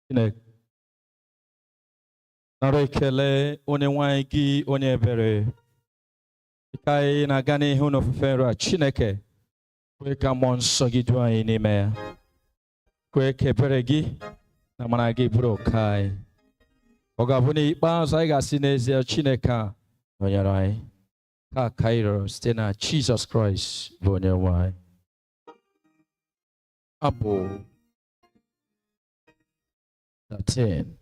Chineke nara ekele onye nwanyị gị onye ebere ka anyị na-aga n'ihu n'ofufe nrọ a Chineke kwee ka mmụọ nsọ gị duo anyị n'ime ya kwee ka ebere gị na amara gị bụrụ oke anyị ọ ga-abụ n'ikpeazụ anyị ga-asị n'ezie Chineke a nọnyere anyị ka aka anyị rịọrọ site na Jizọs Kraịst bụ onye nwe anyị. Abụ 13.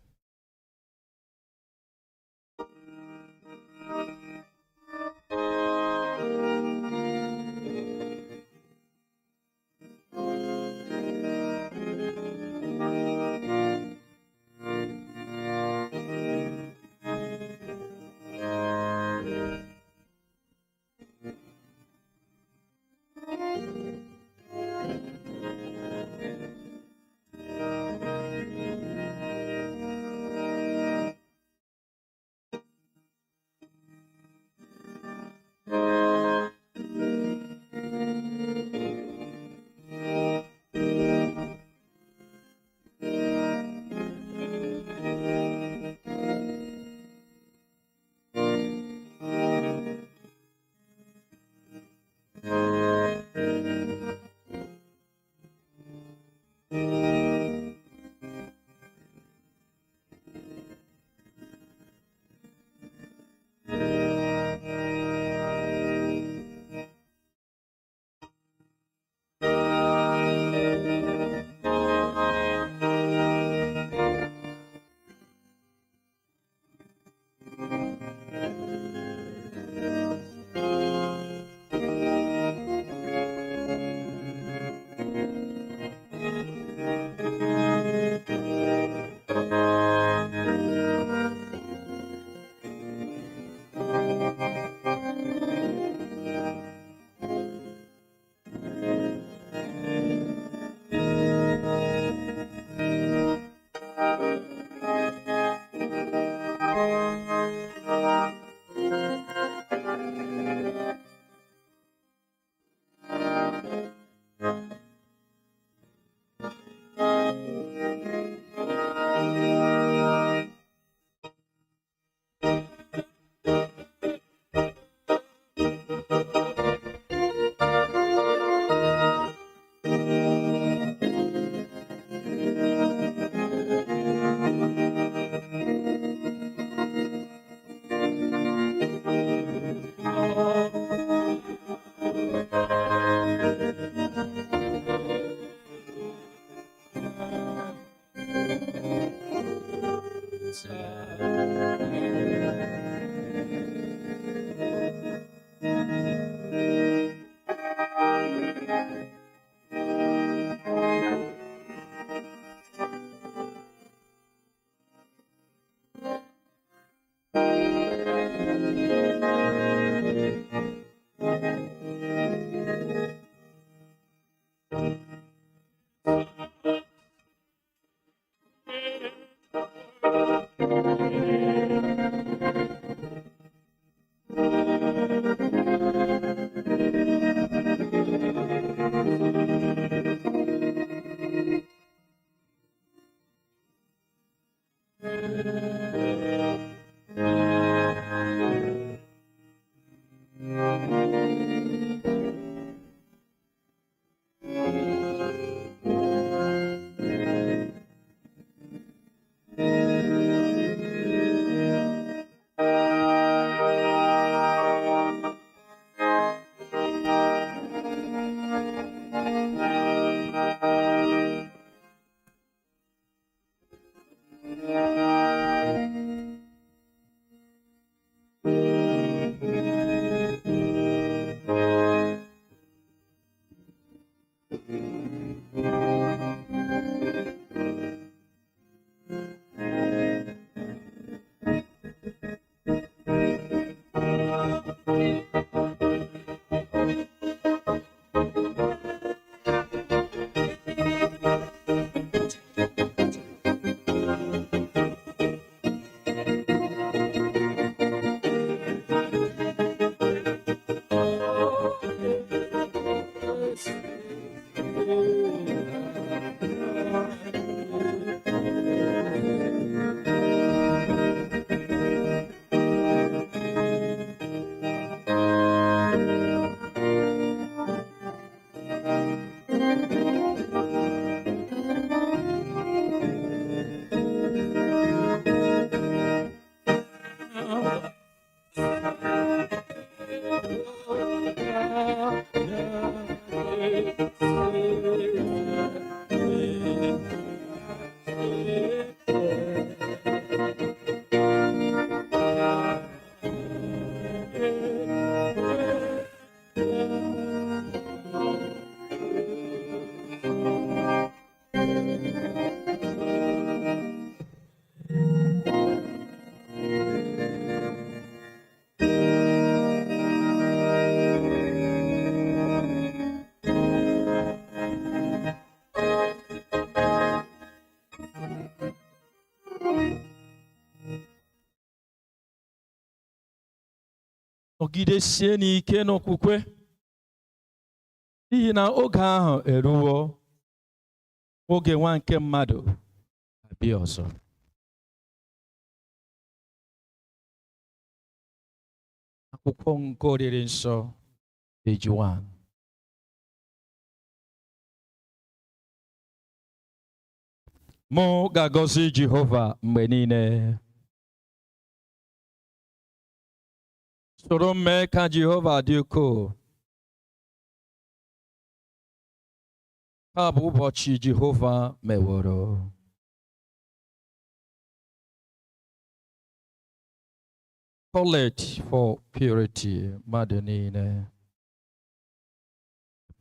nọgidesie n'ike n'okwukwe n'ihi na oge ahụ eruwo, oge nwa nke mmadụ abịa ọzọ. Akwụkwọ nke oriri nsọ page 1. Mụ ga-agọzi Jehova mgbe niile. Soro m mee ka Jehova dị ukwuu. Ha bụ ụbọchị Jehova meworo. Collect for purity mmadụ niile.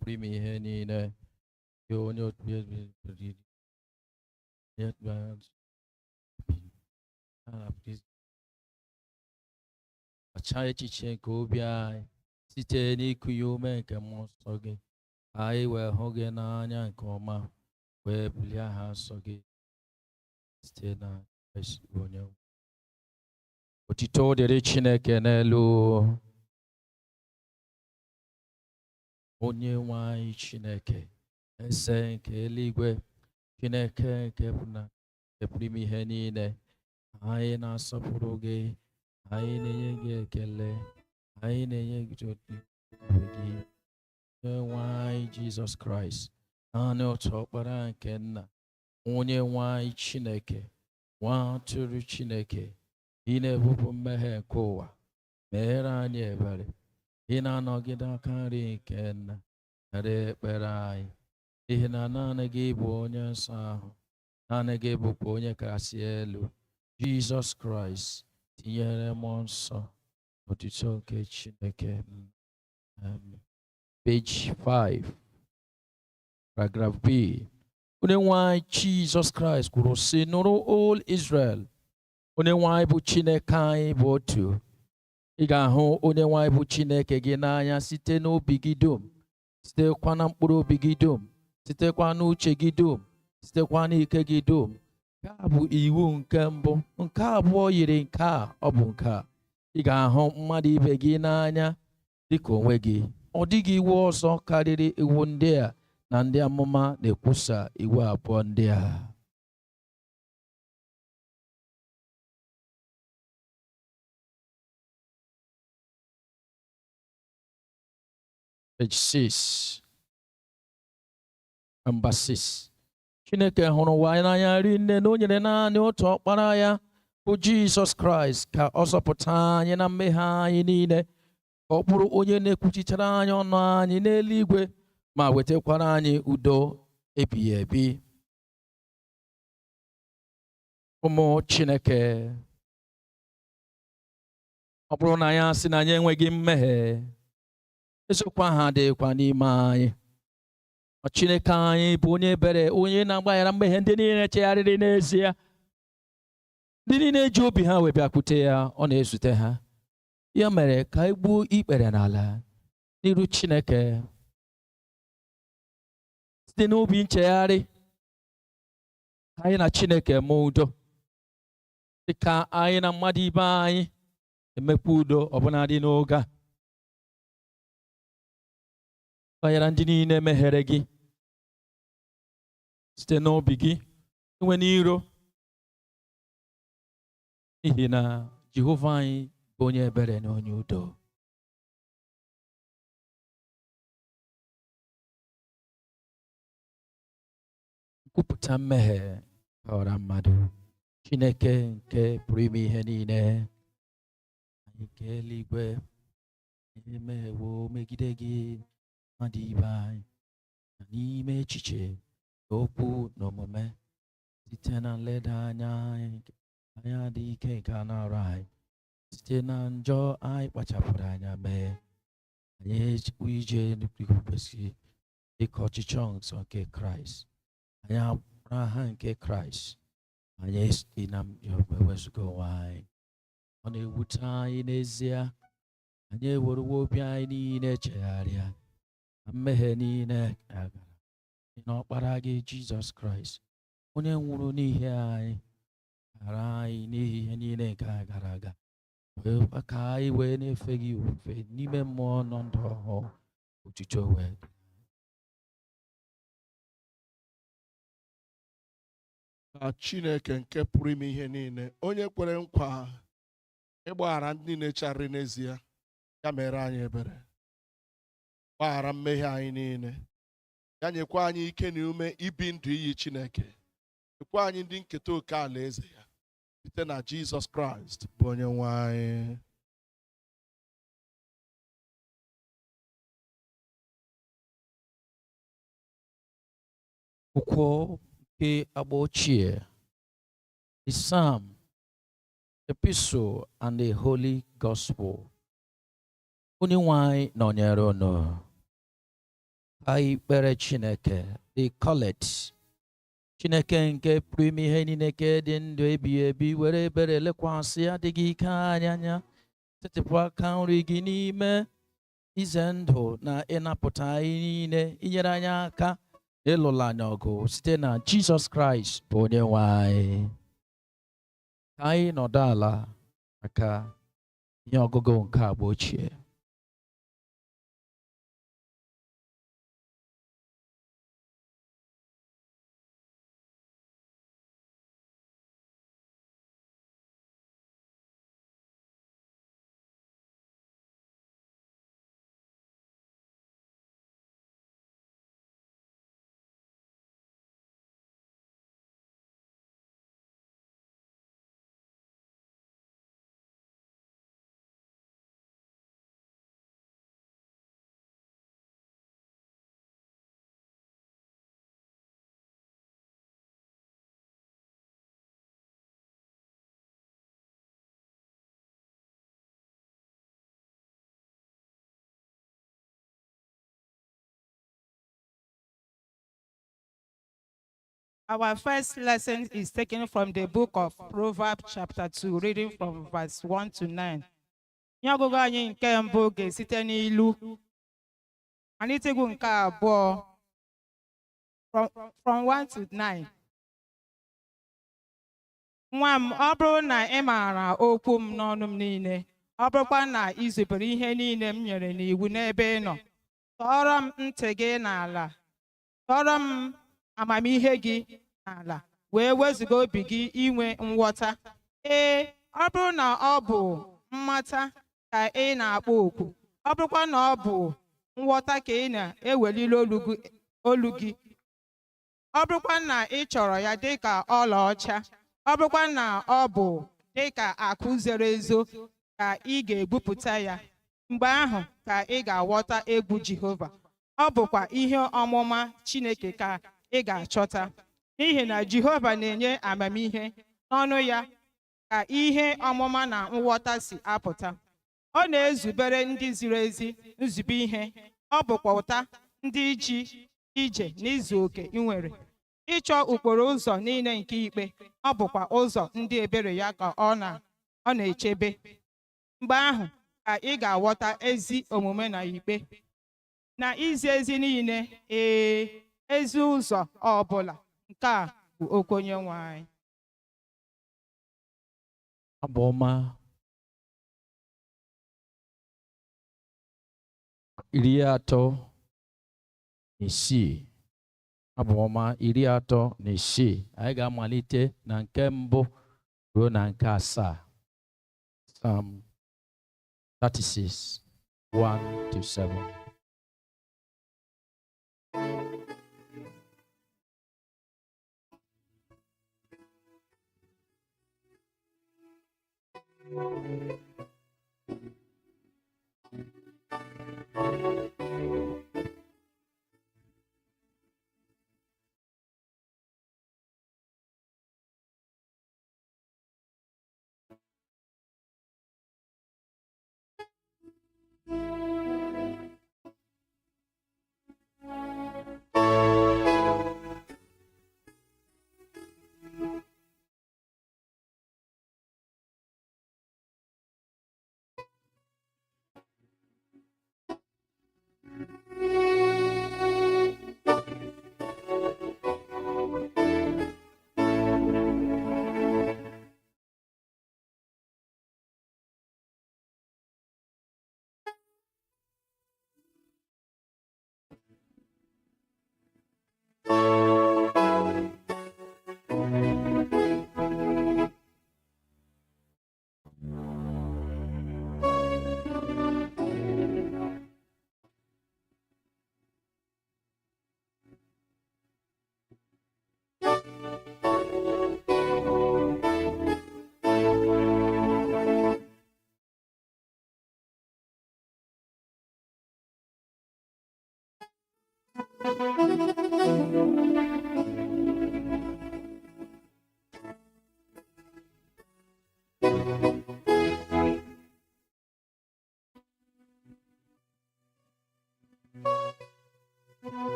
Primi ihe niile. Onye otu ọcha echiche nke obi anyị site n'ịkụnye ume nke mmụọ nsọ gị, anyị wee hụ gị n'anya nke ọma, wee bulie aha nsọ gị site na onye. Otito dịrị Chineke n'elu. Onye nwe anyị Chineke, eze nke eluigwe, Chineke nke pụrụ ime ihe niile, anyị na-asọpụrụ gị, anyị na-enye gị ekele, anyị na-enye gị otuto gị. Onye nwe anyị Jizọs Kraịst, naanị otu ọkpara nke nna, onye nwe anyị Chineke, nwa atụrụ Chineke, ị na-ebupụ mmehie nke ụwa, meere anyị ebere. Ị na-anọgide aka nri nke nna, nara ekpere anyị, n'ihi na naanị gị bụ onye nsọ ahụ, naanị gị bụkwa onye kasị elu. Jizọs Kraịst, tinyere mmụọ nsọ otuto nke Chineke. Page 5, paragraph B. Onye nwe anyị Jizọs Kraịst kwuru sị, nụrụ all Israel, onye nwe anyị bụ Chineke anyị bụ otu. Ị ga-ahụ onye nwe anyị bụ Chineke gị n'anya site n'obi gị dum, sitekwa na mkpụrụ obi gị dum, sitekwa n'uche gị dum, sitekwa n'ike gị dum. Nke a bụ iwu nke mbụ. Nke abụọ yiri nke a, ọ bụ nke a: ị ga-ahụ mmadụ ibe gị n'anya dịka onwe gị. Ọ dịghị iwu ọzọ karịrị iwu ndị a, na ndị amụma na-ekwusa iwu abụọ ndị a. Page 6, number 6. Chineke hụrụ ụwa n'anya rinne na o nyere naanị otu ọkpara ya bụ Jizọs Kraịst ka ọ zọpụta anyị na mmehie anyị niile, ka ọ bụrụ onye na-ekwuchitere anyị ọnụ anyị n'eluigwe, ma wetakwara anyị udo ebighị ebi. Ụmụ Chineke, ọ bụrụ na anyị asị na anyị enweghị mmehie, eziokwu ahụ adịghịkwa n'ime anyị. Chineke anyị bụ onye ebere, onye na-agbaghara mmehie ndị niile chegharịrị n'ezie. Ndị niile ji obi ha wee bịakwute ya, ọ na-ezute ha. Ya mere ka anyị gbuo ikpere n'ala n'iru Chineke site n'obi nchegharị, ka anyị na Chineke mee udo, dịka anyị na mmadụ ibe anyị emekwa udo ọbụnadị n'oge a. Gbaghara ndị niile meghere gị site n'obi gị, enwe n'iro, n'ihi na Jehova anyị bụ onye ebere na onye udo. Nkwupụta mmehie kọrọ mmadụ. Chineke nke pụrụ ime ihe niile, anyị nke eluigwe, anyị emehiewo megide gị mmadụ ibe anyị, na n'ime echiche, okwu na omume, site na nleda anya anyị adịghị ike nke anụ arụ anyị, site na njọ anyị kpachapụrụ anya mee. Anyị ejikwa ije kwesịrị dịka ọchịchọ nsọ nke Kraịst. Anyị akpọrọ aha nke Kraịst, anyị esite na ewezụga onwe anyị. Ọ na-ewute anyị n'ezie, anyị ewerewo obi anyị niile chegharịa na mmehie niile agara na ọkpara gị Jizọs Kraịst, onye nwụrụ n'ihi anyị, ghara anyị n'ihi ihe niile nke gara aga. Akai we ne fegi ufe nime mo nondo ho uchicho we. Chineke nke pụrụ ime ihe niile onye kwere nkwa ịgbaghara ndị na-echarị n'ezie ya mere anyị ebere gbaghara mmehie anyị niile ya nyekwa anyị ike na ume ibi ndụ iyi Chineke nyekwa anyị ndị nketa oke ala eze ya site na Jizọs Kraịst bụ onye nwe anyị. Ukwo ke agba ochie, the Psalm, Epistle, and the Holy Gospel. Onye nwanyị nọnyere unu. Anyị kpere Chineke, the collect. Chineke nke pụrụ ime ihe niile nke dị ndụ ebighị ebi were ebere lekwasị adịghị ike anyị anya setịpụ aka nri gị n'ime ize ndụ na ịnapụta anyị niile inyere anyị aka ịlụla anyị ọgụ site na Jizọs Kraịst bụ onye nwe anyị. Ka anyị nọdụ ala maka ihe ọgụgụ nke agba ochie. Our first lesson is taken from the book of Proverbs chapter 2, reading from verse 1 to 9. Ihe ọgụgụ anyị nke mbụ ga-esite n'ilu. Malitegwu nke abụọ from 1 to 9. Nwa m, ọ bụrụ na ị maara okwu m n'ọnụ m niile, ọ bụrụkwa na ị zubere ihe niile m nyere n'iwu n'ebe ị nọ, tọọrọ m ntị gị n'ala, tọọrọ m amamihe gị n'ala, wee wezụga obi gị inwe nghọta. Ee, ọ bụrụ na ọ bụ mmata ka ị na-akpọ oku, ọ bụrụkwa na ọ bụ nghọta ka ị na-eweliri olu gị, ọ bụrụkwa na ị chọrọ ya dịka ọlaọcha, ọ bụrụkwa na ọ bụ dịka akụ zoro ezo ka ị ga-egwupụta ya, mgbe ahụ ka ị ga-aghọta egwu Jehova. Ọ bụkwa ihe ọmụma Chineke ka ị ga-achọta, n'ihi na Jehova na-enye amamihe, n'ọnụ ya ka ihe ọmụma na nghọta si apụta. Ọ na-ezubere ndị ziri ezi nzube ihe, ọ bụkwa ụta ndị ji ije n'izu oke nwere. Ịchọ ụkpụrụ ụzọ niile nke ikpe, ọ bụkwa ụzọ ndị ebere ya ka ọ na-echebe. Mgbe ahụ ka ị ga-aghọta ezi omume na ikpe na izi ezi niile, ezi ụzọ ọbụla. Nke a bụ okwu Onyenwe anyị. Abụ ọma 36. Abụ ọma 36. Anyị ga-amalite na nke mbụ ruo na nke 7. Psalm 36, 1 to 7.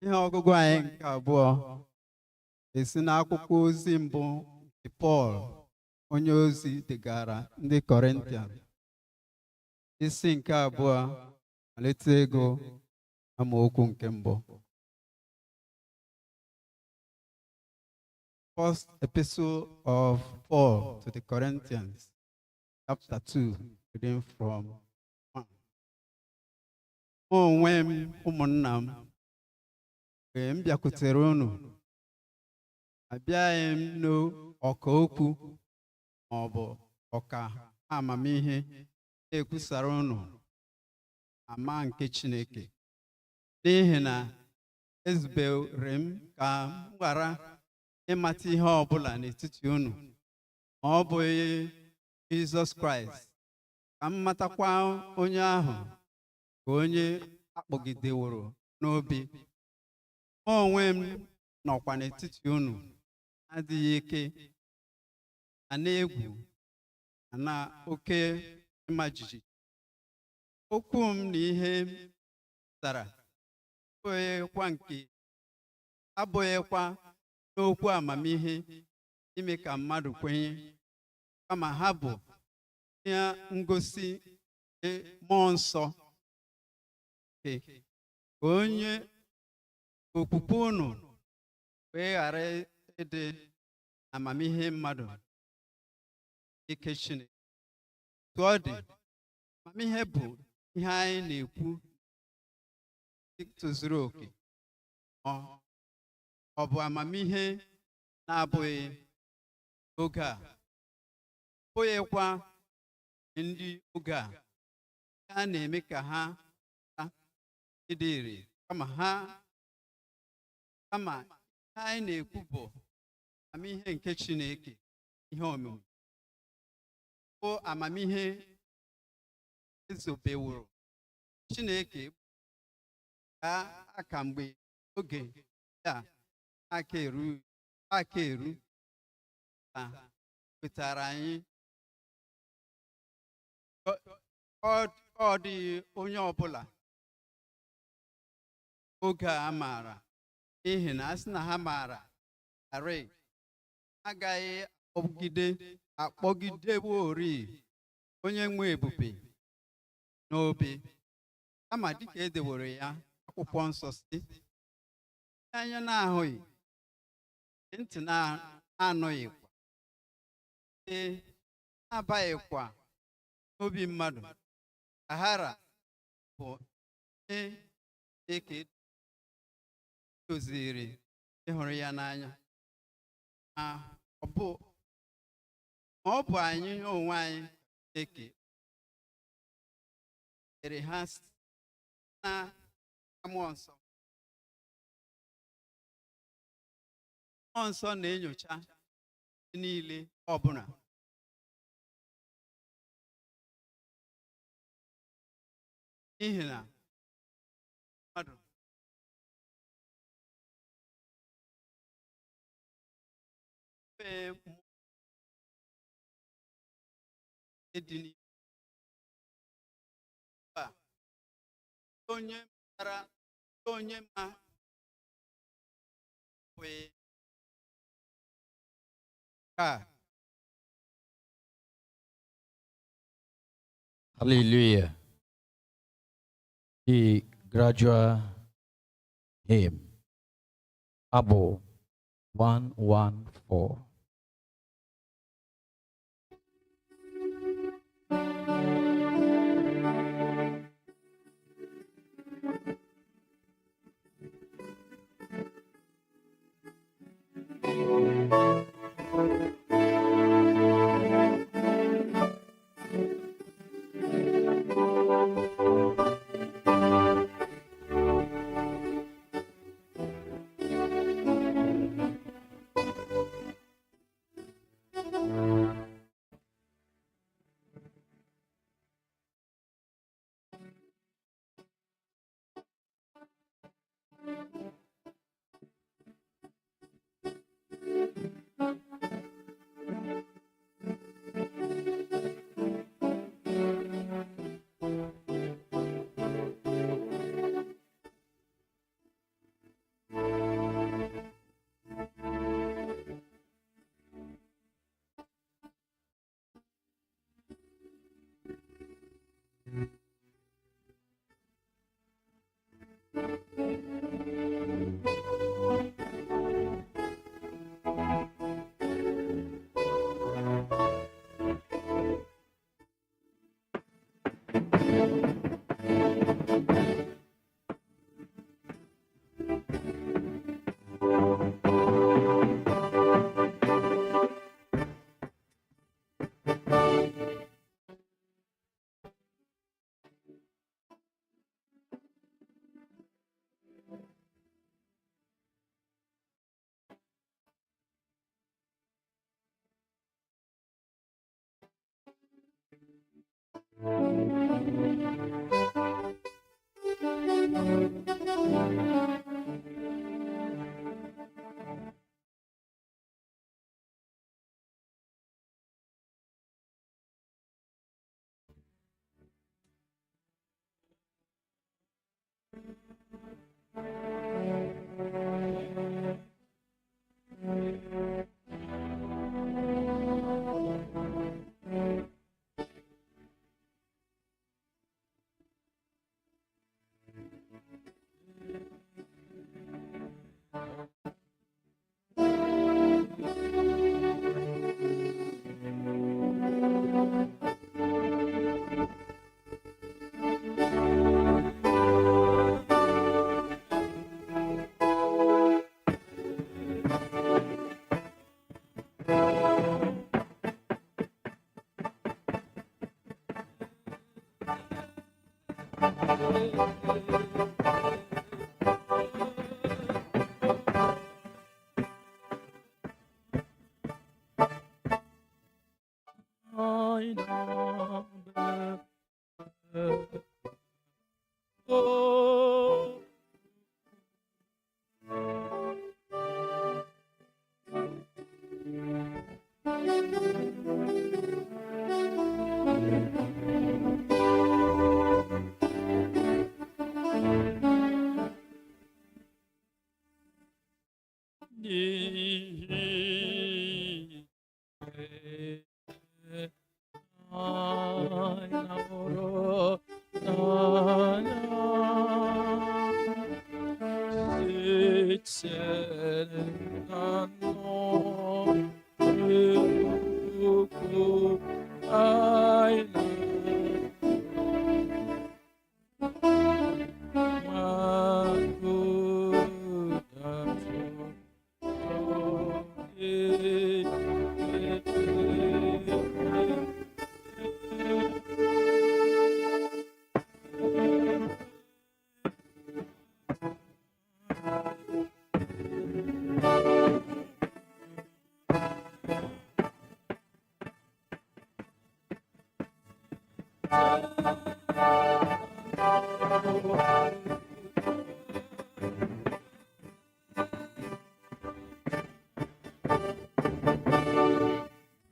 Ihe ọgụgụ anyị nke abụọ esi n'akwụkwọ ozi mbụ nke Pọl onye ozi degara ndị Kọrịntian isi nke abụọ malite ego amaokwu nke mbụ. First epistle of Paul to the Corinthians, chapter 2, reading from 1. Onwe m ụmụnna m, mgbe m bịakwutere unu, abịaghị m n'ọka okwu ma ọ bụ ọka amamihe na-ekwusara unu ama nke Chineke, n'ihi na ezubere m ka m ghara ịmata ihe ọbụla n'etiti unu ma ọ bụghị Jizọs Kraịst, ka m matakwa onye ahụ ka onye akpọgideworo n'obi. Onwe m nọkwa n'etiti unu adịghị ike na n'egwu na oke ịma jijiji. Okwu m na ihe m zara abụghịkwa n'okwu amamihe ime ka mmadụ kwenye, kama ha bụ ihe ngosi mmụọ nsọ ka onye okwukwe unu wee ghara ịdị amamihe mmadụ ike Chineke. Otu ọ dị, amamihe bụ ihe anyị na-ekwu tozuru oke, ọ bụ amamihe na-abụghị oge a, bụghịkwa ndị oge a na-eme ka ha ịdị ire, kama ihe anyị na-ekwu bụ amamihe nke Chineke, ihe omimi bụ amamihe ezobeworo Chineke ka aka mgbe oge ya aka eru ka wetara anyị. Ọ dịghị onye ọbụla oge a maara, n'ihi na a sị na ha maara arị, agaghị akpọgideworị onye nwe ebube n'obi, kama dịka edewere ya akwụkwọ nsọ si, anya na-ahụghị, ntị na-anụghịkwa, na-abaghịkwa n'obi mmadụ, aghara bụ eke doziri ịhụrụ ya n'anya. Ma ọ bụ anyị onwe anyị eke ere ha na mmụọ nsọ. Mmụọ nsọ na-enyocha niile ọbụla, n'ihi na mmadụ edini ba onye mara onye ma we ka. Hallelujah. The gradual hymn, Abo 114.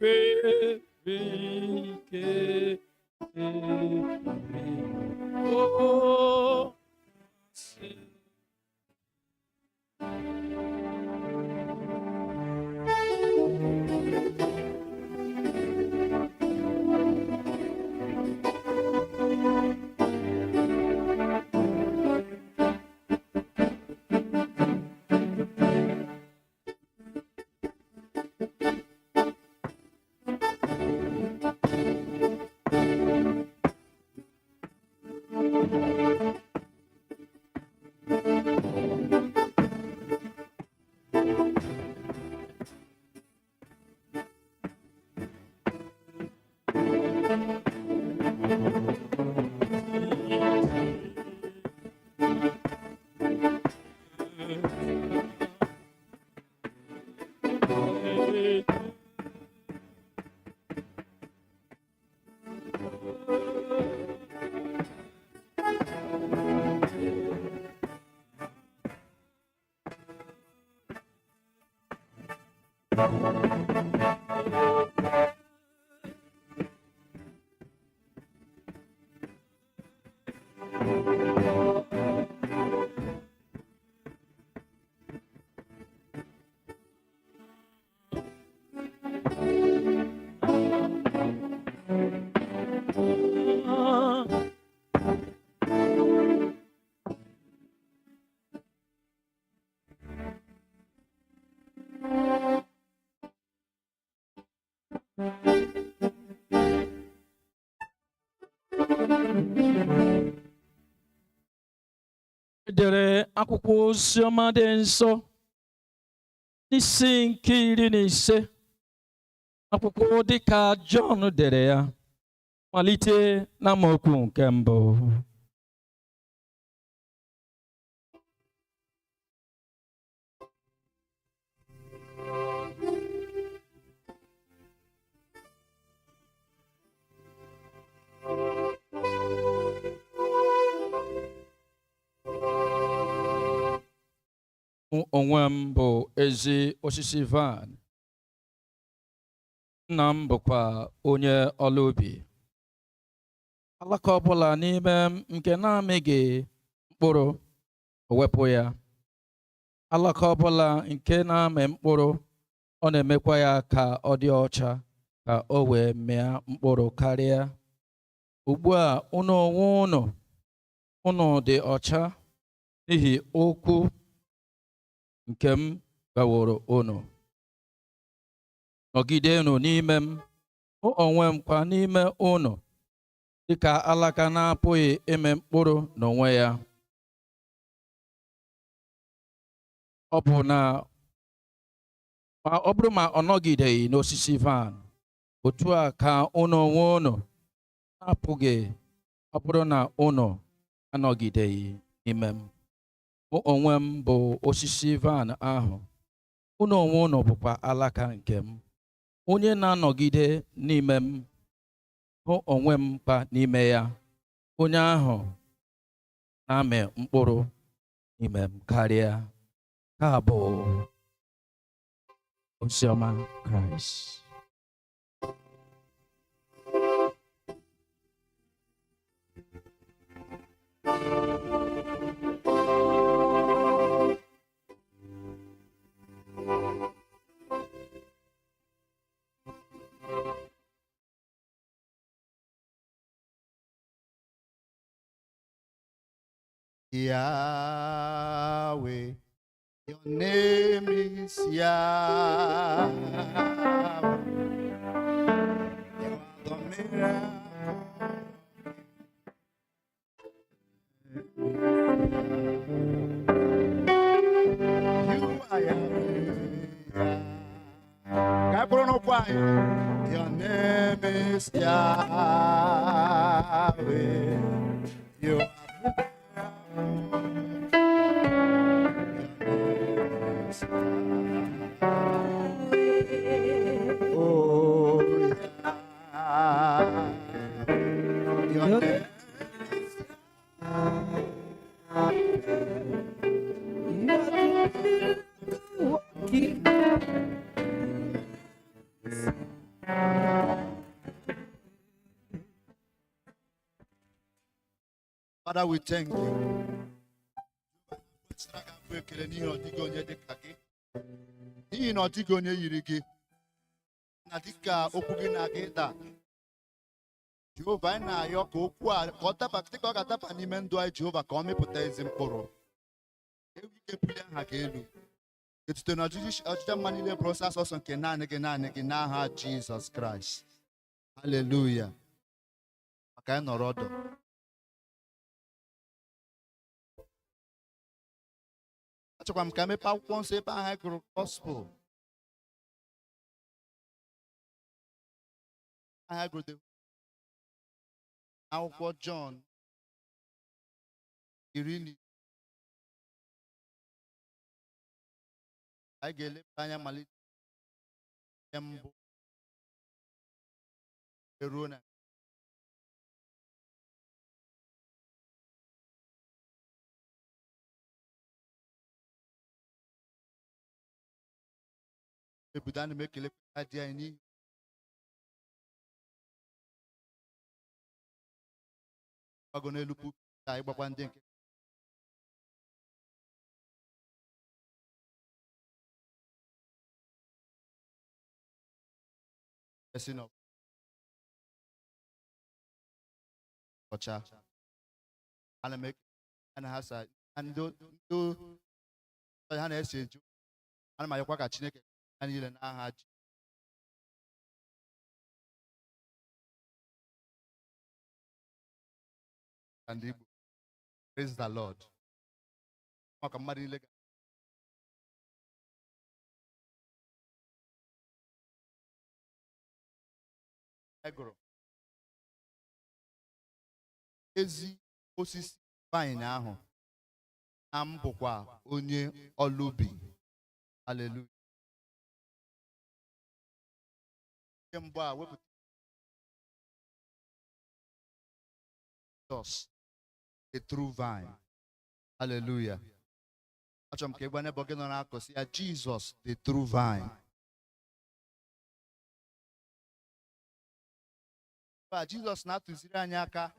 Baby, Edere akwụkwọ oziọma dị nsọ n'isi nke 15 akwụkwọ dịka Jọn dere ya malite n'amaokwu nke 1. Onwe m bụ ezi osisi van, nna m bụkwa onye ọla ubi. Alaka ọbụla n'ime m nke na-amịghị mkpụrụ, o wepụ ya. Alaka ọbụla nke na-amị mkpụrụ, ọ na-emekwa ya ka ọ dị ọcha, ka o wee mịa mkpụrụ karịa. Ugbu a unu onwe unu dị ọcha n'ihi okwu nke m gaworo unu. Nọgidenụ n'ime m, mụ onwe m kwa n'ime unu, dịka alaka na-apụghị ime mkpụrụ n'onwe ya. Ọ bụrụ ma ọ nọgideghị n'osisi van, otu a ka unu onwe unu na-apụghị, ọ bụrụ na unu anọgideghị n'ime m. Mụ onwe m bụ osisi van ahụ, unu onwe unu bụkwa alaka nke m. Onye na-anọgide n'ime m, hụ onwe m kwa n'ime ya, onye ahụ na-amị mkpụrụ n'ime m karịa. Ka bụ oziọma Kraịst. Yahweh, your name is Yahweh. You are the miracle. You are Yahweh. Your name is Yahweh. You are Father, we thank you. N'ihi na ọ dịghị onye yiri gị, na dịka okwu gị na-aga ịda, Jehova, anyị na-ayọ ka okwu a ka ọ daba dịka ọ ga-adaba n'ime ndụ anyị, Jehova, ka ọ mịpụta ezi mkpụrụ. Ewu ike bulie aha gị elu. Etuto na ọjịja mma niile bụrụ sọsọ nke naanị gị n'aha Jizọs Kraịst. Haleluya. Maka anyị nọrọ ọdụ. Achọkwa m ka emepe akwụkwọ nsọ ebe ahụ anyị gụrụ gospel. Anyị gụrụ akwụkwọ Jọn 10. Anyị ga-eleba anya malite mbụ eruo na Ebudani mekele adia ini. Agone lupu tai bakwande. Person of Ocha. And make and has a and do and has a and my waka chineke and you and and praise the Lord. Makamari lega. Egoro. Ezi osisi vine ahụ na m bụkwa onye ọlụbi. Hallelujah. Mbụ a wepụta Jesus, the true vine. Hallelujah. Achọrọ m ka ị gwa n'ebe gị nọ n'akụsị ya Jesus, the true vine. Jesus na-atụziri anyị aka.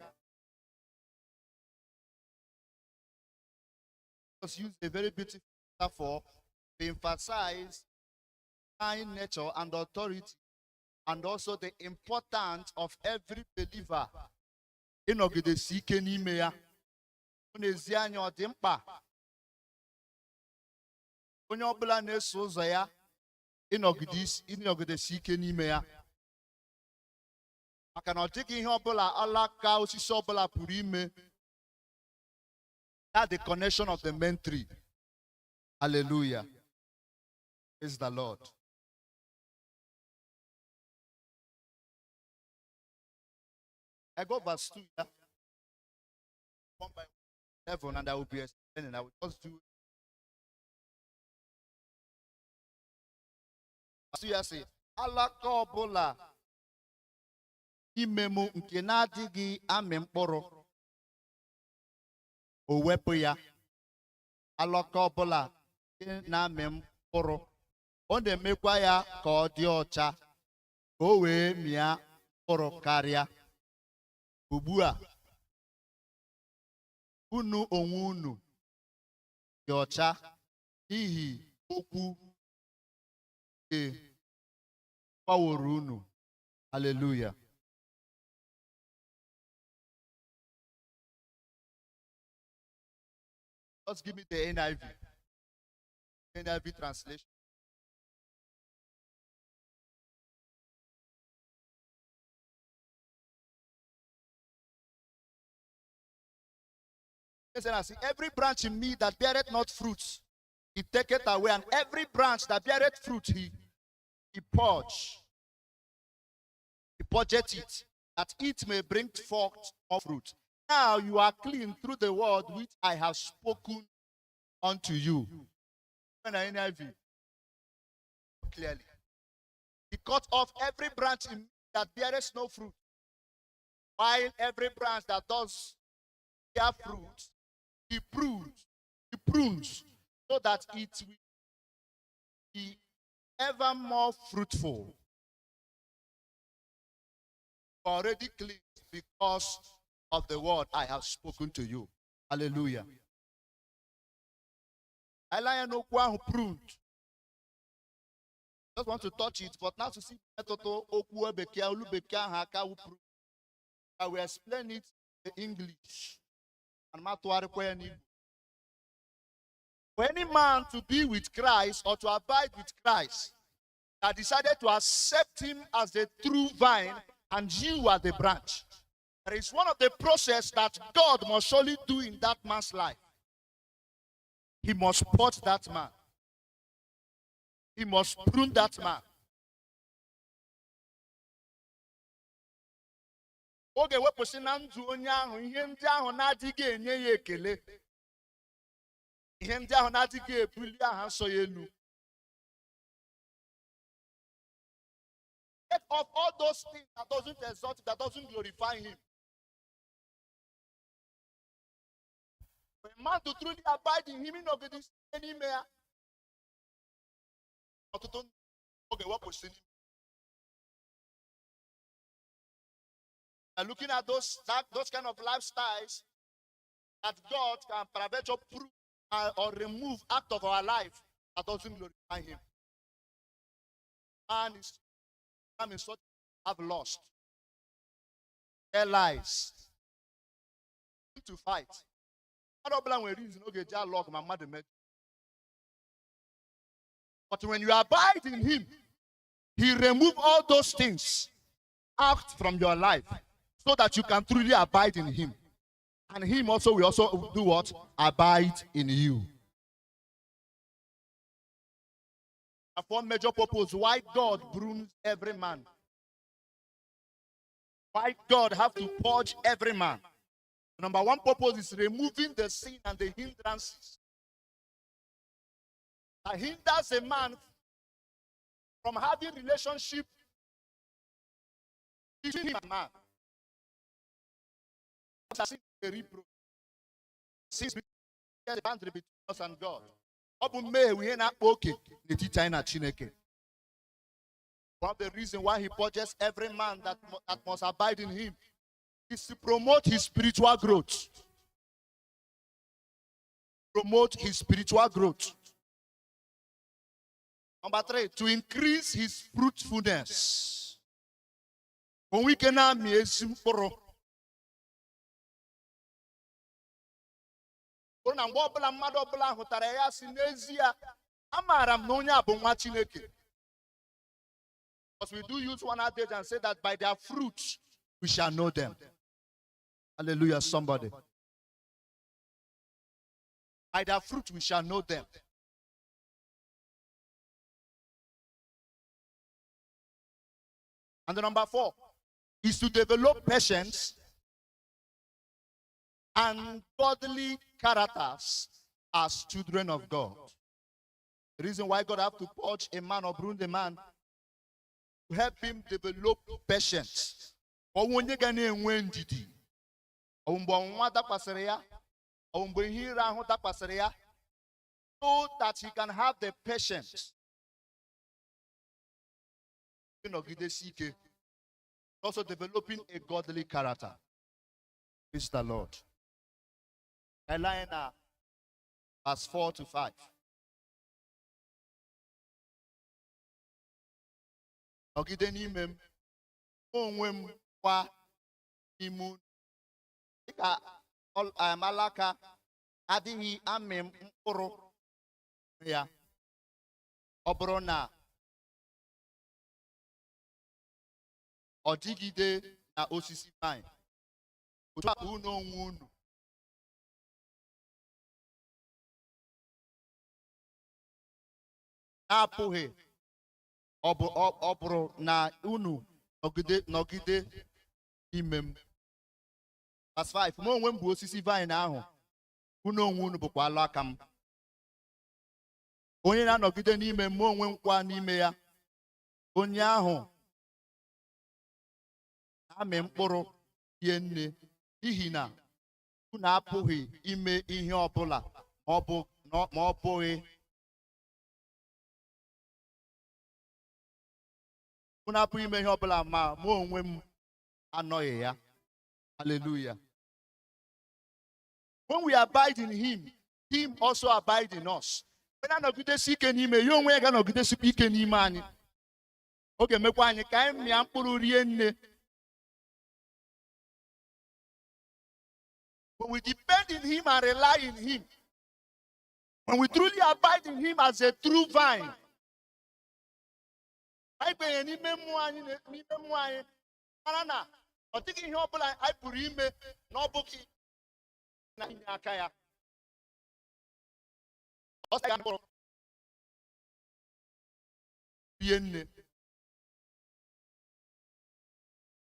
Jesus used a very beautiful metaphor to emphasize divine nature and authority, and also the importance of every believer ịnọgidesi ike n'ime ya. Ọ na-ezi anyị ọ dị mkpa onye ọbụla na-eso ụzọ ya ịnọgidesi ike n'ime ya. Maka na ọ dịghị ihe ọbụla alaka osisi ọbụla pụrụ ime. That's the connection of the main tree. Hallelujah. Praise the Lord. I go verse 2 here. 1 by 11, and I will be explaining. I will just do verse 2 here say, alaka ọbụla imemu nke na-adịghị amị mkpụrụ. O wepụ ya. Alaka ọbụla na-amị mkpụrụ, ọ na-emekwa ya ka ọ dị ọcha, ka o wee mịa mkpụrụ karịa. Ugbu a unu onwe unu dị ọcha n'ihi okwu nke gbaworo unu. Hallelujah. Just give me the NIV translation. Listen, I see every branch in me that beareth not fruits, he taketh away, and every branch that beareth fruit, he purgeth it, that it may bring forth more fruit. Now you are clean through the word which I have spoken unto you. When I NIV clearly, he cut off every branch in me that beareth no fruit, while every branch that does bear fruit, he prunes, so that it will be ever more fruitful. Already clean because of the word I have spoken to you. Hallelujah. I pruned. Just want to touch it, but now to see I will explain it in English. And for any man to be with Christ or to abide with Christ, that decided to accept him as the true vine and you are the branch, there is one of the process that God must surely do in that man's life. He must purge that man. He must prune that man. Oge wepụsị na ndụ onye ahụ ihe ndị ahụ na-adịghị enye ya ekele, ihe ndị ahụ na-adịghị ebuli aha nsọ ya elu. Get off all those things that doesn't exalt him, that doesn't glorify him. For a man to truly abide in him, in this any mere Okay, what was it? Looking at those kind of lifestyles that God can prevent or prove or remove out of our life that doesn't glorify Him. Man is such have lost their lives to fight. But when you abide in Him, He removes all those things out from your life so that you can truly abide in Him. And Him also will also do what? Abide in you. For major purpose, why God prunes every man. Why God have to purge every man. Number one purpose is removing the sin and the hindrances that hinders a man from having relationship between him and man. Since we get the boundary between us and God. One of the reasons why He purges every man that must abide in Him is to promote his spiritual growth. Promote his spiritual growth. Number 3, to increase his fruitfulness. When we can because we do use one adage and say that by their fruits we shall know them. Hallelujah, somebody. By their fruit we shall know them. And the number 4 is to develop patience and godly characters as children of God. The reason why God have to purge a man or prune a man to help him develop patience. So that he can have the patience. Also developing a godly character. Praise the Lord. Elena, verse 4 to 5. Ogide n'ime m onwe m kwa imu dịka alaka adịghị amị mkpụrụ ya ọ bụrụ na ọ dịgide na osisi vine otu a unu onwe unu na-apụghị ọ bụrụ na unu nọgide ime m. Verse 5, mụ onwe m bụ osisi vine ahụ, unu onwe unu bụkwa alaka m. Onye na-anọgide n'ime m, mụ onwe m kwa n'ime ya, onye ahụ na-amị mkpụrụ ihe nne, n'ihi na unu apụghị ime ihe ọbụla ma ọ bụghị unu apụghị ime ihe ọbụla ma mụ onwe m anọghị ya. Hallelujah. When we abide in him, him also abide in us. When anọgidesi ike n'ime ya, onwe ya ga-anọgidesikwa ike n'ime anyị. Ọ ga-emekwa anyị ka anyị mịa mkpụrụ rie nne. When we depend in him and rely in him, when we truly abide in him as a true vine, anyị kwenye n'ime mmụọ anyị mara na ọ dịghị ihe ọbụla anyị pụrụ ime na ọ bụghị na inye aka ya. Ọ sị ya mkpụrụ rie nne.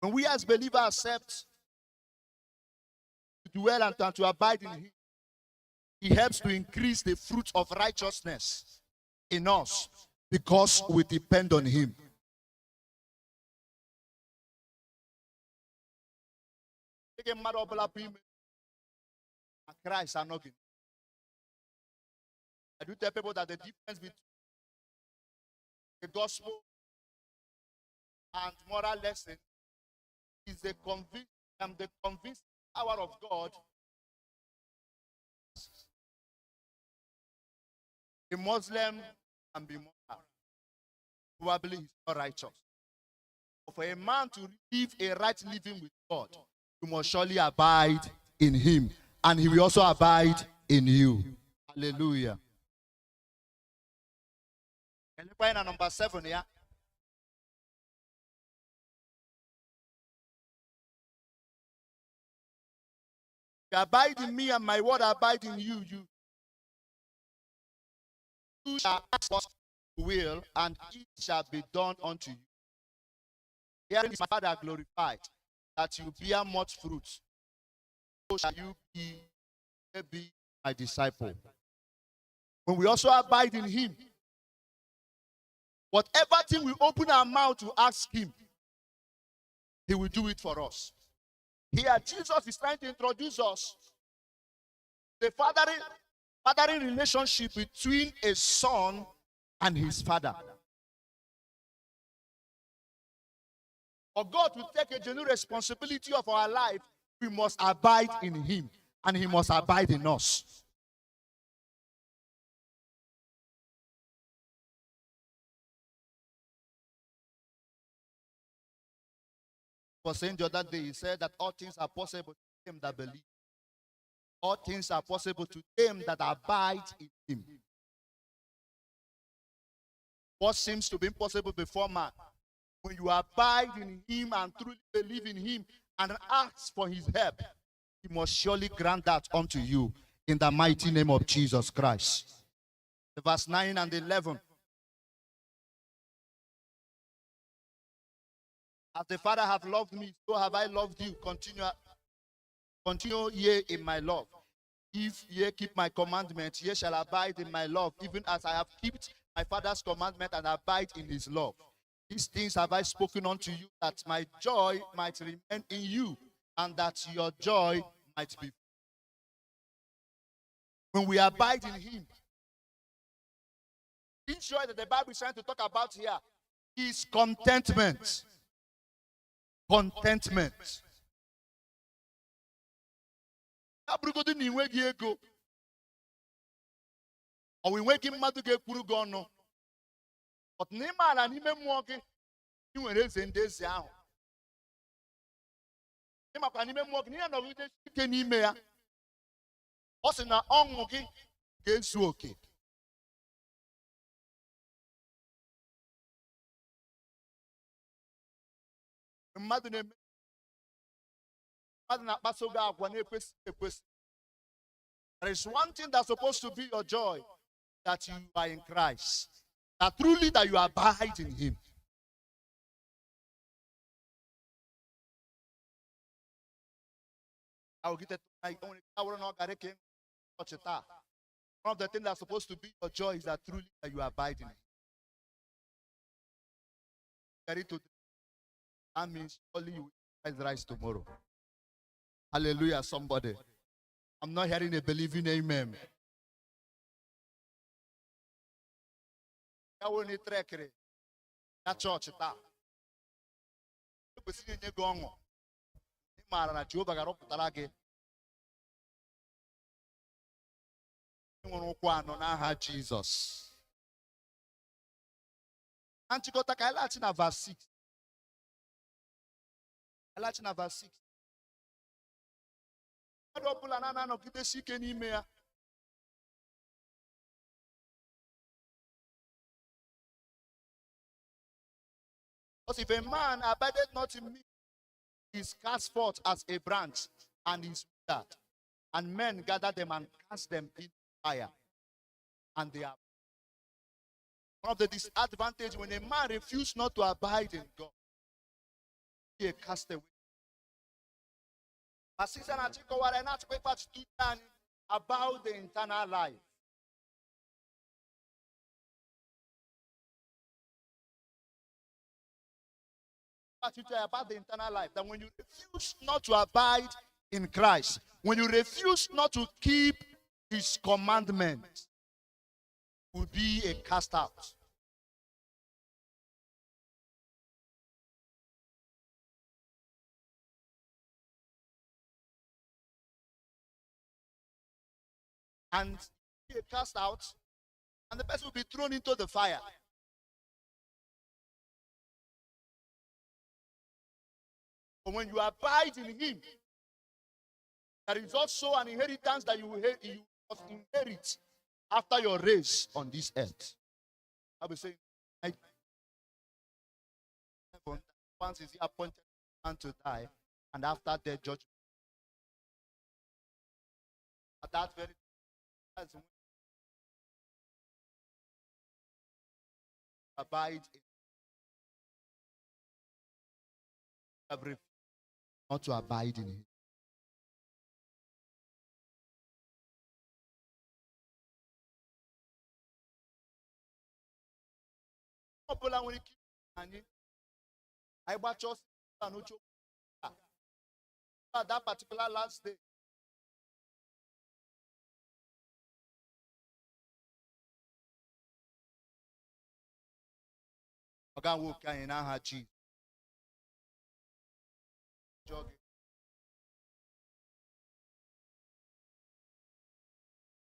When we as believers accept to dwell and to abide in him, he helps to increase the fruit of righteousness in us because we depend on him. Christ are knocking. I do tell people that the difference between the gospel and moral lesson is the convinced power of God. A Muslim can be moral, probably he's not righteous. But for a man to live a right living with God, you must surely abide in him, and he will also abide in you. Hallelujah. Can you find a number 7 here? You abide in me, and my word abide in you. You shall ask what you will, and it shall be done unto you. Herein is my Father glorified, that you bear much fruit. So shall you be my disciple. When we also abide in him, whatever thing we open our mouth to ask him, he will do it for us. Here, Jesus is trying to introduce us the fathering relationship between a son and his father. For God to take a genuine responsibility of our life, we must abide in him, and he must abide in us. For saying the other day, he said that all things are possible to them that believe. All things are possible to them that abide in him. What seems to be impossible before man, when you abide in him and truly believe in him and ask for his help, he must surely grant that unto you in the mighty name of Jesus Christ. Verse 9 and 11. As the Father hath loved me, so have I loved you. Continue ye in my love. If ye keep my commandments, ye shall abide in my love, even as I have kept my Father's commandment and abide in his love. These things have I spoken unto you, that my joy might remain in you, and that your joy might be. When we abide in him, this joy that the Bible is trying to talk about here is contentment. Contentment. Abrugodu ni enweghị ego, ọ enweghị mmadụ ga-ekwuru gị ọnụ, but n'ime ala n'ime mmụọ gị ị nwere eze ndị eze ahụ. Ịmakwa n'ime mmụọ gị, n'ihe nọgide ike n'ime ya, ọ sị na ọṅụ gị ga-ezu oke. Mmadụ na-akpaso gị agwa na-ekwesịghị ekwesị. There is one thing that's supposed to be your joy, that you are in Christ, that truly that you abide in him. I will get it. One of the things that's supposed to be your joy is that truly that you abide in him. That means only you will rise tomorrow. Hallelujah, somebody. I'm not hearing a believing amen. That church, Jesus. Antikota kailati na verse 6. Kailati na verse 6. Because if a man abideth not in me, he is cast forth as a branch and is withered, and men gather them and cast them in fire, and they are. One of the disadvantages when a man refuses not to abide in God, he is cast away. About the internal life. About the internal life, that when you refuse not to abide in Christ, when you refuse not to keep his commandments, will be a cast out. and be cast out, and the person will be thrown into the fire. But when you abide in him, there is also an inheritance that you must inherit after your race on this earth. I will say, once is the appointed man to die, and after death, judgment. At that very time, abide in every, not to abide in him. I watch us at that particular last day.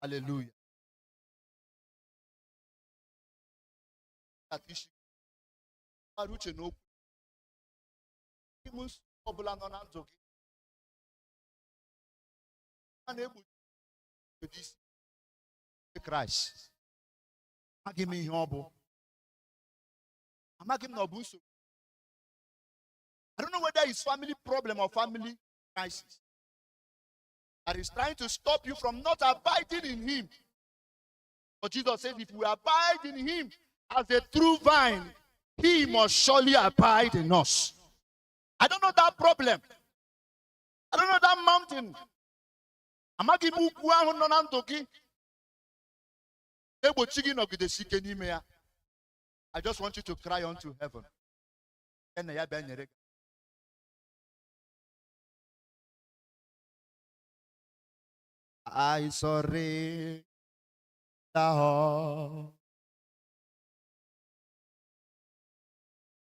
Hallelujah. Christ. Give me humble. I don't know whether it's family problem or family crisis that is trying to stop you from not abiding in him. But Jesus says, if we abide in him as a true vine, he must surely abide in us. I don't know that problem. I don't know that mountain. I just want you to cry unto heaven. I surrender all,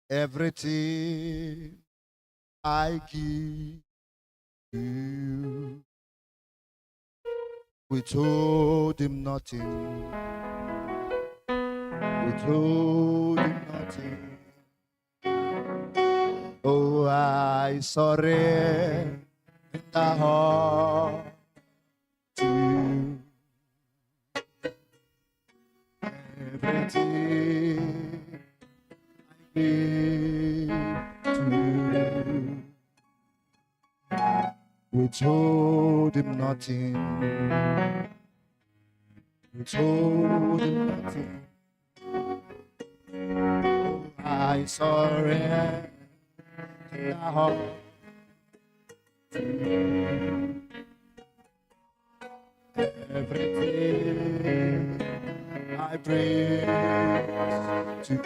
everything I give you. We told him nothing. We told him nothing. Oh, I surrender all to you. Everything I give to you. We told him nothing. We told him nothing. Oh, I surrender all to you. Everything I bring to you.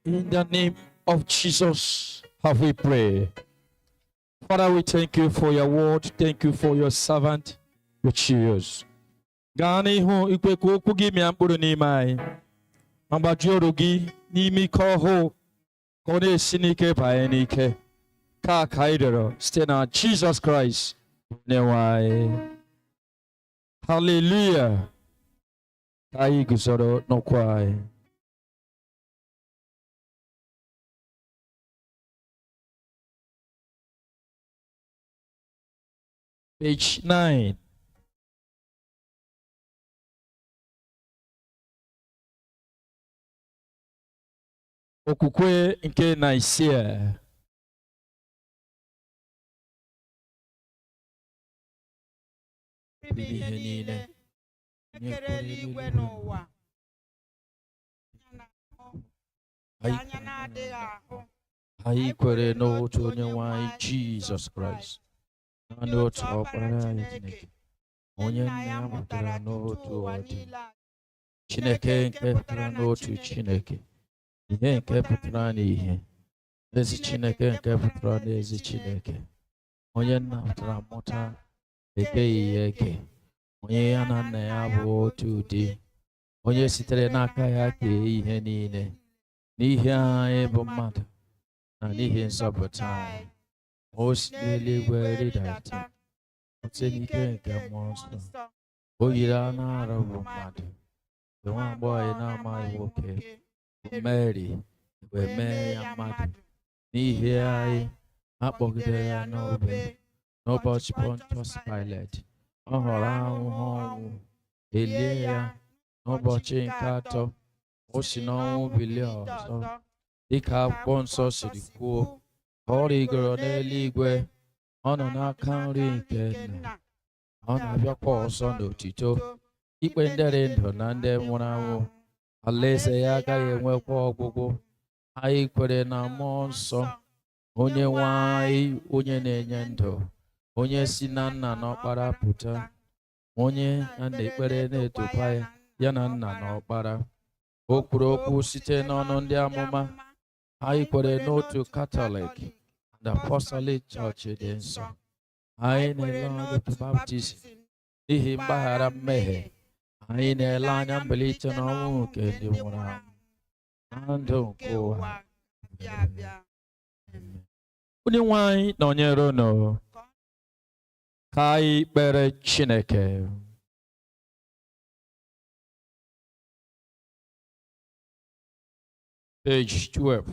In the name of Jesus, have we prayed. Father, we thank you for your word. Thank you for your servant, your cheers. Gani ho ikwe okwu gị mịa mkpụrụ n'ime anyị. Ma gbajie ọrụ gị n'ime ike ọhụụ ka ọ na-esi n'ike banye n'ike. Ka aka anyị rịọrọ site na Jesus Christ onyenwe anyị. Hallelujah. Ka anyị guzoro n'okwu anyị. Page 9. Okwukwe nke Nicaea. Ihe niile ekere eluigwe n'ụwa anya na-adịghị ahụ. Anyị kwere n'otu Onyenwe anyị Jizọs Kraịst. Naanị otu ọkpara anyị Chineke, onye nna ya mụtara n'otu ụwa dị, Chineke nke pụtara n'otu Chineke, ihe nke pụtara n'ihe, ezi Chineke nke pụtara n'ezi Chineke, onye nna pụtara mụta, ekeghị ya eke, onye ya na nna ya bụ otu ụdị, onye sitere n'aka ya kee ihe niile, n'ihi anyị bụ mmadụ na n'ihi nzọpụta anyị. O si n'eluigwe rịdata site n'ike nke mmụọ nsọ. O yiri anụ arụ bụ mmadụ, nwa agbọghọ na-amaghị nwoke bụ Mary wee mee ya mmadụ n'ihi anyị. Akpọgidere ya n'obe n'ụbọchị Pontius Pilate. Ọ họrọ ahụhụ ọnwụ, elie ya n'ụbọchị nke atọ. O si n'ọnwụ bilie ọzọ dịka akwụkwọ nsọ siri kwuo. Ọ rịgoro n'eluigwe, ọ nọ n'aka nri nke Nna. Ọ na-abịakwa ọzọ n'otito ikpe ndị dị ndụ na ndị nwụrụ anwụ. Alaeze ya agaghị enwekwa ọgwụgwụ. Anyị kwere na mmụọ nsọ, onye nwe anyị, onye na-enye ndụ, onye si na Nna na Ọkpara pụta, onye na ekpere na-etokwa ya na Nna na Ọkpara. O kwuru okwu site n'ọnụ ndị amụma. Anyị kwere n'otu Katọlik na Apọstọlik Chọọchị dị nsọ. Anyị na-ele anya otu baptizim n'ihi mgbaghara mmehie. Anyị na-ele anya mbilite n'ọnwụ nke ndị nwụrụ anwụ na ndụ nke ụwa. Onye nwe anyị nọnyere unu. Ka anyị kpere Chineke. Page 12.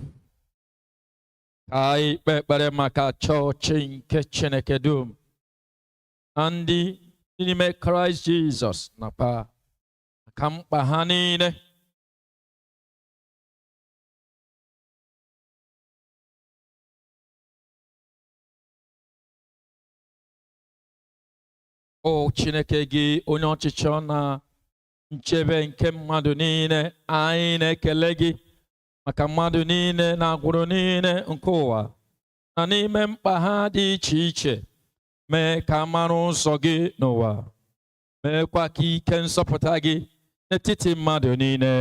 Ka anyị kpee ekpere maka chọọchị nke Chineke dum na ndị n'ime Kraịst Jizọs nakwa maka mkpa ha niile. O Chineke gị onye ọchịchọ na nchebe nke mmadụ niile, anyị na-ekele gị maka mmadụ niile na agbụrụ niile nke ụwa na n'ime mkpa ha dị iche iche. Mee ka mara ụzọ gị n'ụwa, meekwa ka ike nsọpụta gị n'etiti mmadụ niile.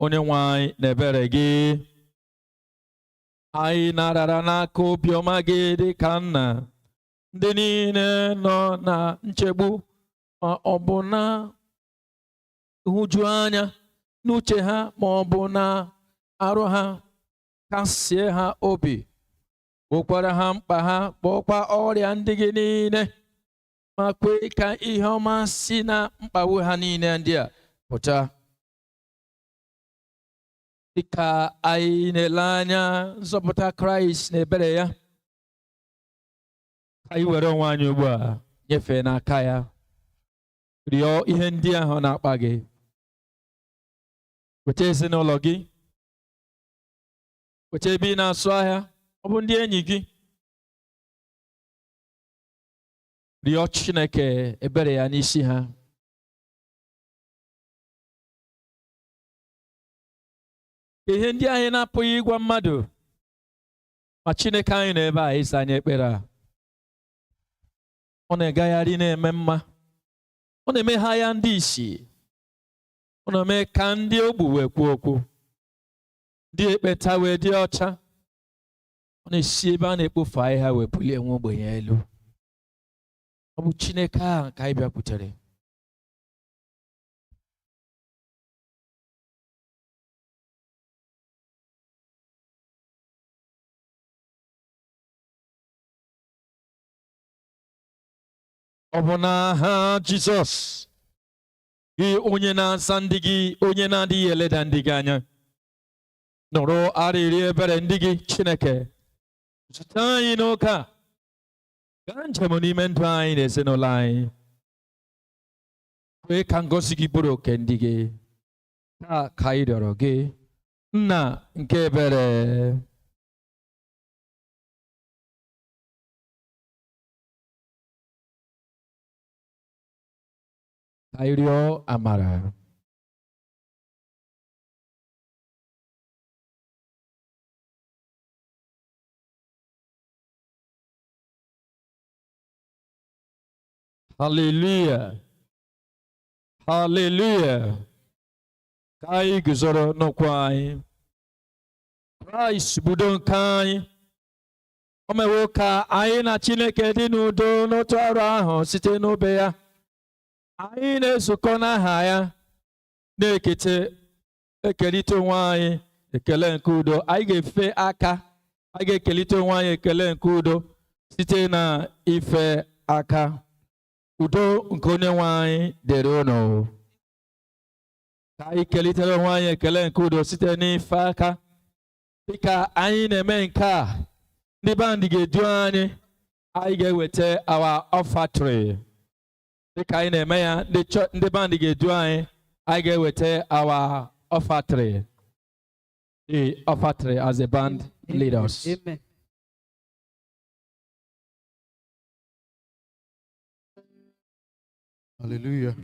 Onye nwe anyị na ebere gị, anyị na-arara n'aka obiọma gị dị ka nna ndị niile nọ na nchegbu ma ọ bụ na nhụju anya n'uche ha ma ọ bụ na arụ ha. Kasie ha obi, gbokwara ha mkpa ha, kpọkwa ọrịa ndị gị niile, ma kwee ka ihe ọma si na mkpagbu ha niile ndị a pụta. Dịka anyị na-ele anya nzọpụta Kraịst na ebere ya, anyị were onwe anyị ugbu a nyefee n'aka ya. Rịọ ihe ndị ahụ na-akpa gị. Weta ezinụlọ gị, weta ebe ị na-asụ ahịa, ọ bụ ndị enyi gị. Rịọ Chineke ebere ya n'isi ha. Ihe ndị anyị na-apụghị ịgwa mmadụ, ma Chineke anyị nọ ebe a ịza anyị ekpere a. Ọ na-egagharị na-eme mma, ọ na-emegha ya ndị isi, ọ na-eme ka ndị ogbu wee kwuo okwu, ndị ekpenta wee dị ọcha. Ọ na-esi ebe a na-ekpofu ahịhịa wee bulie nwa ogbenye elu. Ọ bụ Chineke a ka anyị bịakwutere. Ọ bụ n'aha Jizọs, gị onye na-aza ndị gị, onye na-adịghị eleda ndị gị anya, nụrụ arịrịọ ebere ndị gị Chineke. Zute anyị n'oge a, gaa njem n'ime ndụ anyị na ezinụlọ anyị. Kwee ka ngọzi gị bụrụ oke ndị gị. Taa ka anyị rịọrọ gị, Nna nke ebere. Anyị rịọ amara. Hallelujah. Hallelujah. Ka anyị guzoro n'okwu anyị. Kraịst budo nke anyị. O mewo ka anyị na Chineke dị n'udo n'otu ọrụ ahụ site n'obe ya. Anyị na-ezukọ n'aha ya, na-ekete ekelite onwe anyị ekele nke udo. Anyị ga-efe aka. Anyị ga-ekelite onwe anyị ekele nke udo site na ife aka. Udo nke Onyenwe anyị dịrị unu. Ka anyị kelitere onwe anyị ekele nke udo site n'ife aka. Dịka anyị na-eme nke a, ndị band ga-edu anyị. Anyị ga-eweta our offertory. Dịka anyị na-eme ya, ndị band ga-edu anyị. Anyị ga-eweta our offertory. The offertory as a band leaders. Amen. Hallelujah.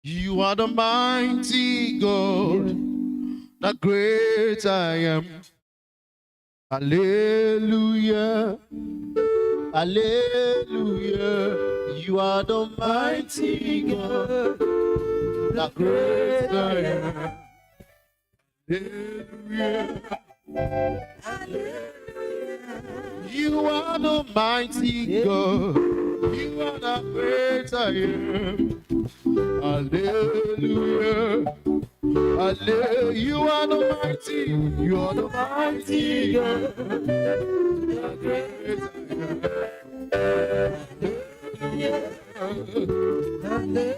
You are the mighty God, the great I am. Hallelujah. Hallelujah. You are the mighty God, the great I am. Hallelujah. You are the mighty God. You are the great I am. Hallelujah. Hallelujah. You are the mighty. You are the mighty God. The great I am. Hallelujah.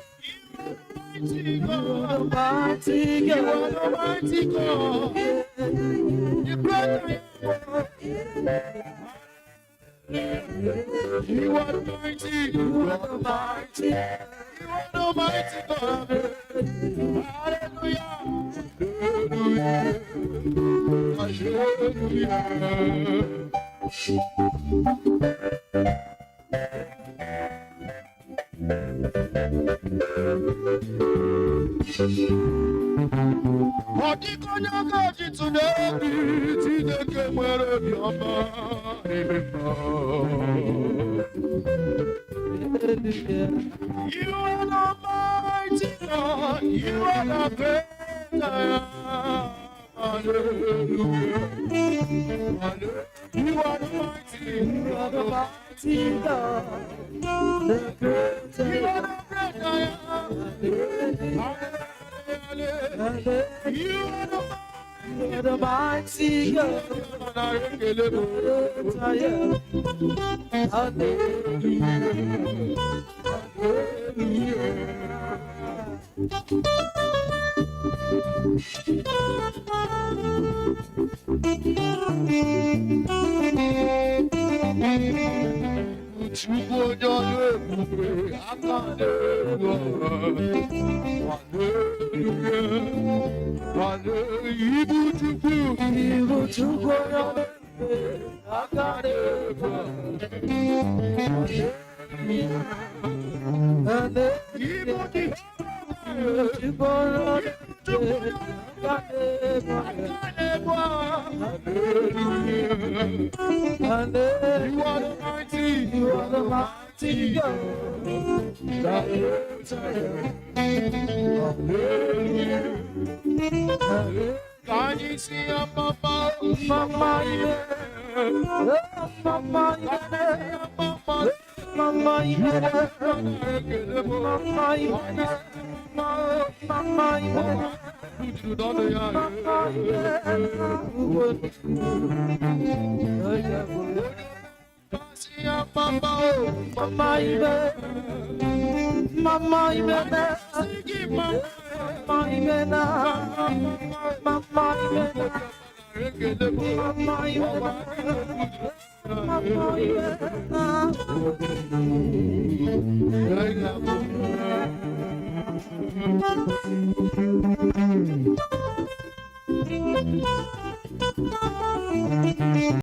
You are the mighty God. You are the mighty God. The great I am. You are the mighty, you are the mighty, you are the mighty God. Hallelujah, hallelujah, You are the mighty God, you are the great I am. Hallelujah. You are the mighty, you are the mighty God, the great I am. You are the great I am. You are the mighty God, the great I am. You are the mighty, you are the mighty God. Can you see a mama, mama, mama,